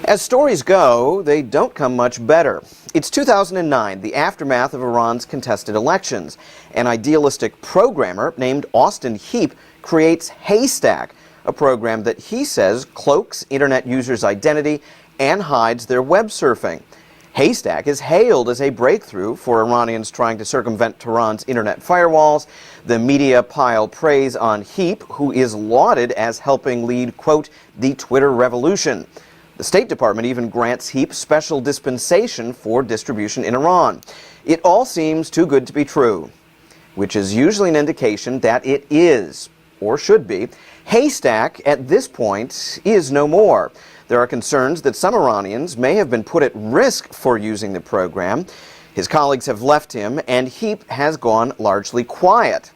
As stories go, they don't come much better. It's 2009, the aftermath of Iran's contested elections. An idealistic programmer named Austin Heap creates Haystack, a program that he says cloaks internet users' identity and hides their web surfing. Haystack is hailed as a breakthrough for Iranians trying to circumvent Tehran's internet firewalls. The media pile praise on Heap, who is lauded as helping lead, quote, the Twitter revolution. The State Department even grants Heap special dispensation for distribution in Iran. It all seems too good to be true, which is usually an indication that it is, or should be. Haystack, at this point, is no more. There are concerns that some Iranians may have been put at risk for using the program. His colleagues have left him, and Heap has gone largely quiet.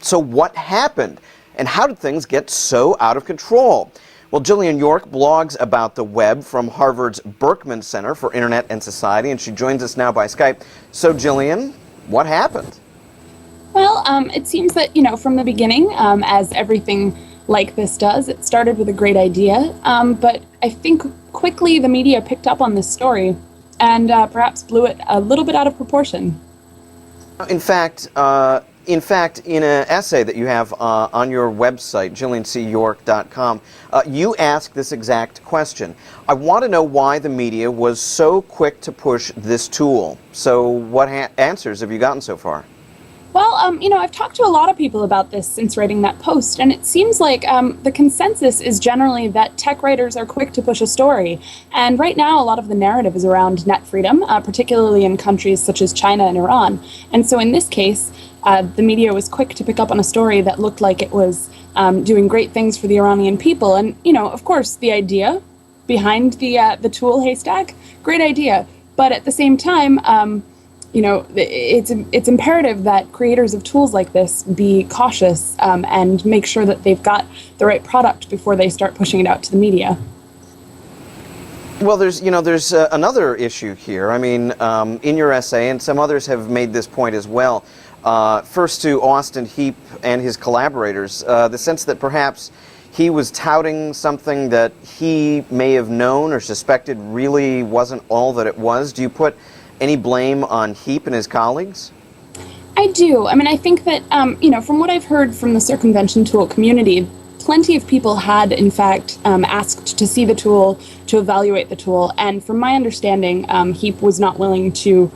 So what happened, and how did things get so out of control? Well, Jillian York blogs about the web from Harvard's Berkman Center for Internet and Society, and she joins us now by Skype. So, Jillian, what happened? Well, it seems that, from the beginning, as everything like this does, it started with a great idea, but I think quickly the media picked up on this story and perhaps blew it a little bit out of proportion. In fact, in an essay that you have on your website, JillianCYork.com, you ask this exact question. I want to know why the media was so quick to push this tool. So what answers have you gotten so far? Well, I've talked to a lot of people about this since writing that post, and it seems like the consensus is generally that tech writers are quick to push a story. And right now, a lot of the narrative is around net freedom, particularly in countries such as China and Iran. And so in this case, the media was quick to pick up on a story that looked like it was doing great things for the Iranian people. And, of course, the idea behind the tool Haystack, great idea. But at the same time, it's imperative that creators of tools like this be cautious and make sure that they've got the right product before they start pushing it out to the media. Well, there's another issue here. I mean, in your essay, and some others have made this point as well. First to Austin Heap and his collaborators, the sense that perhaps he was touting something that he may have known or suspected really wasn't all that it was. Do you put any blame on Heap and his colleagues? I do. I mean, I think that, from what I've heard from the circumvention tool community, plenty of people had, in fact, asked to see the tool, to evaluate the tool, and from my understanding, Heap was not willing to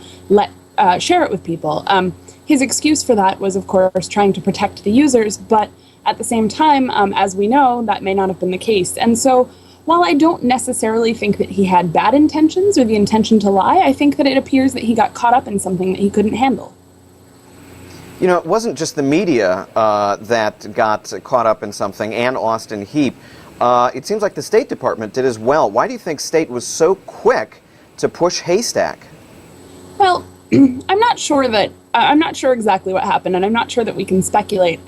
share it with people. His excuse for that was, of course, trying to protect the users, but at the same time, as we know, that may not have been the case. And so, while I don't necessarily think that he had bad intentions or the intention to lie, I think that it appears that he got caught up in something that he couldn't handle. It wasn't just the media that got caught up in something, and Austin Heap. It seems like the State Department did as well. Why do you think State was so quick to push Haystack? Well, I'm not sure exactly what happened, and I'm not sure that we can speculate.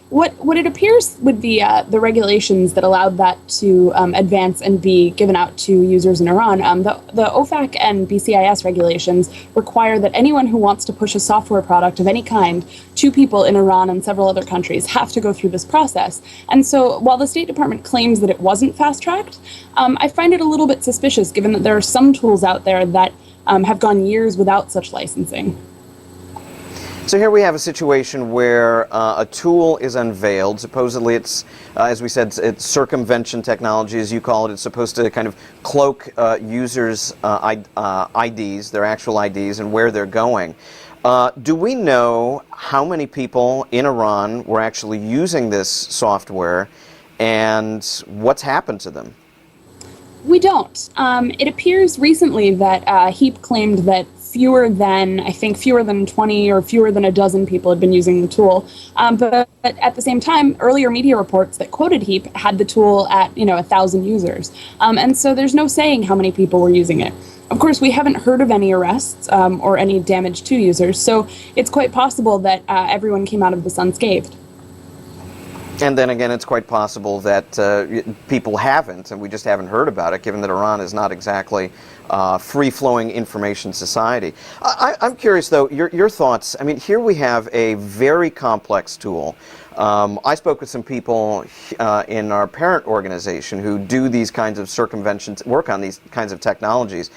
What it appears with the regulations that allowed that to advance and be given out to users in Iran, the OFAC and BCIS regulations require that anyone who wants to push a software product of any kind to people in Iran and several other countries have to go through this process. And so while the State Department claims that it wasn't fast-tracked, I find it a little bit suspicious given that there are some tools out there that have gone years without such licensing. So here we have a situation where a tool is unveiled. Supposedly it's, as we said, it's circumvention technology, as you call it. It's supposed to kind of cloak users' IDs, their actual IDs, and where they're going. Do we know how many people in Iran were actually using this software, and what's happened to them? We don't. It appears recently that Heap claimed that fewer than 20 or fewer than a dozen people had been using the tool. But at the same time, earlier media reports that quoted Heap had the tool at, 1,000 users. And so there's no saying how many people were using it. Of course, we haven't heard of any arrests or any damage to users, so it's quite possible that everyone came out of this unscathed. And then again, it's quite possible that people haven't, and we just haven't heard about it, given that Iran is not exactly free-flowing information society. I'm curious, though, your thoughts. I mean, here we have a very complex tool. I spoke with some people in our parent organization who do these kinds of circumventions, work on these kinds of technologies.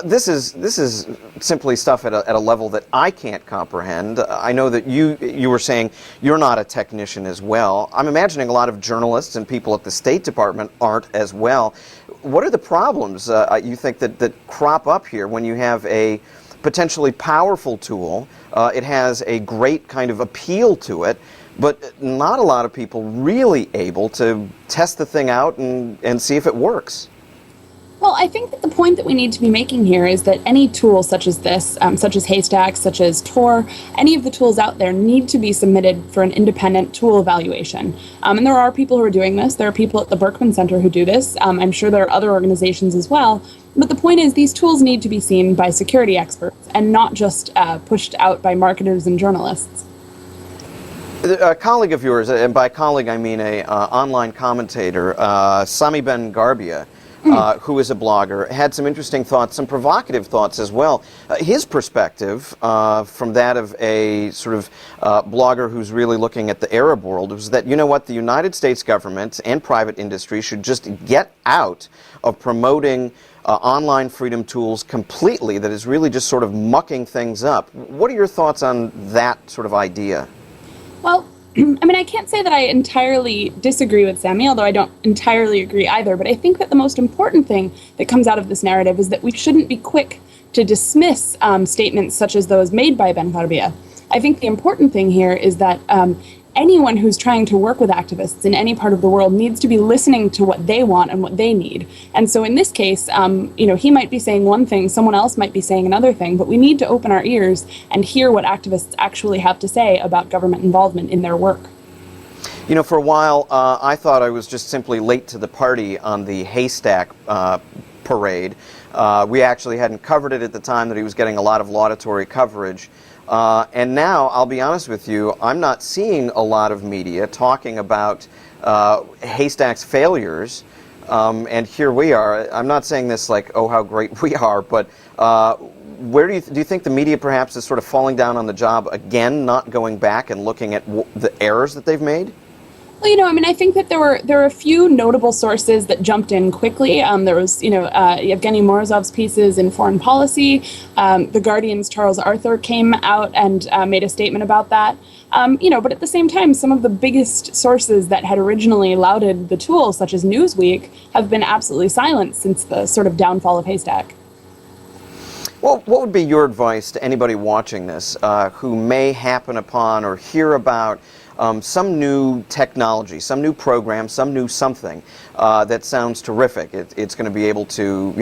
This is simply stuff at a level that I can't comprehend. I know that you were saying you're not a technician as well. I'm imagining a lot of journalists and people at the State Department aren't as well. What are the problems you think that crop up here when you have a potentially powerful tool? It has a great kind of appeal to it, but not a lot of people really able to test the thing out and see if it works. Well, I think that the point that we need to be making here is that any tool such as this, such as Haystack, such as Tor, any of the tools out there need to be submitted for an independent tool evaluation. And there are people who are doing this. There are people at the Berkman Center who do this. I'm sure there are other organizations as well. But the point is these tools need to be seen by security experts and not just pushed out by marketers and journalists. A colleague of yours, and by colleague I mean a online commentator, Sami Ben Garbia, who is a blogger, had some interesting thoughts, some provocative thoughts as well. His perspective from that of a sort of blogger who's really looking at the Arab world was that, you know what, the United States government and private industry should just get out of promoting online freedom tools completely, that is really just sort of mucking things up. What are your thoughts on that sort of idea? Well, I mean, I can't say that I entirely disagree with Sammy, although I don't entirely agree either. But I think that the most important thing that comes out of this narrative is that we shouldn't be quick to dismiss statements such as those made by Ben Garbia. I think the important thing here is that anyone who's trying to work with activists in any part of the world needs to be listening to what they want and what they need. And so in this case, he might be saying one thing, someone else might be saying another thing, but we need to open our ears and hear what activists actually have to say about government involvement in their work. You know, for a while, I thought I was just simply late to the party on the Haystack parade. We actually hadn't covered it at the time that he was getting a lot of laudatory coverage. And now, I'll be honest with you, I'm not seeing a lot of media talking about Haystack's failures. And here we are. I'm not saying this like, oh, how great we are, but where do you think the media perhaps is sort of falling down on the job again, not going back and looking at the errors that they've made? Well, I mean, I think that there were a few notable sources that jumped in quickly. There was, Evgeny Morozov's pieces in Foreign Policy. The Guardian's Charles Arthur came out and made a statement about that. But at the same time, some of the biggest sources that had originally lauded the tool, such as Newsweek, have been absolutely silent since the sort of downfall of Haystack. Well, what would be your advice to anybody watching this who may happen upon or hear about some new technology, some new program, some new something that sounds terrific? It's going to be able to,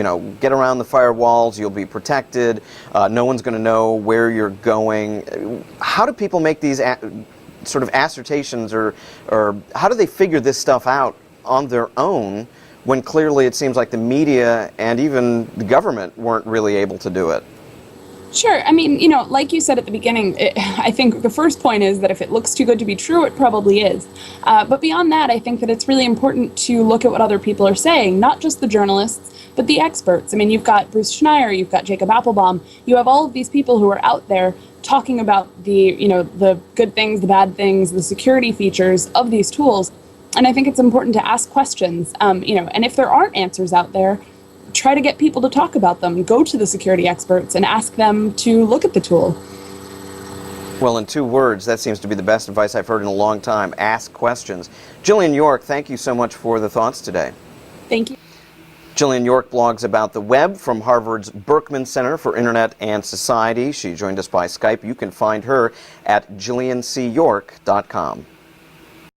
get around the firewalls. You'll be protected. No one's going to know where you're going. How do people make these sort of assertions, or how do they figure this stuff out on their own when clearly it seems like the media and even the government weren't really able to do it? Sure. I mean, like you said at the beginning, I think the first point is that if it looks too good to be true, it probably is. But beyond that, I think that it's really important to look at what other people are saying, not just the journalists, but the experts. I mean, you've got Bruce Schneier, you've got Jacob Appelbaum, you have all of these people who are out there talking about the good things, the bad things, the security features of these tools. And I think it's important to ask questions, and if there aren't answers out there, try to get people to talk about them. Go to the security experts and ask them to look at the tool. Well, in 2 words, that seems to be the best advice I've heard in a long time. Ask questions. Jillian York, thank you so much for the thoughts today. Thank you. Jillian York blogs about the web from Harvard's Berkman Center for Internet and Society. She joined us by Skype. You can find her at jilliancyork.com.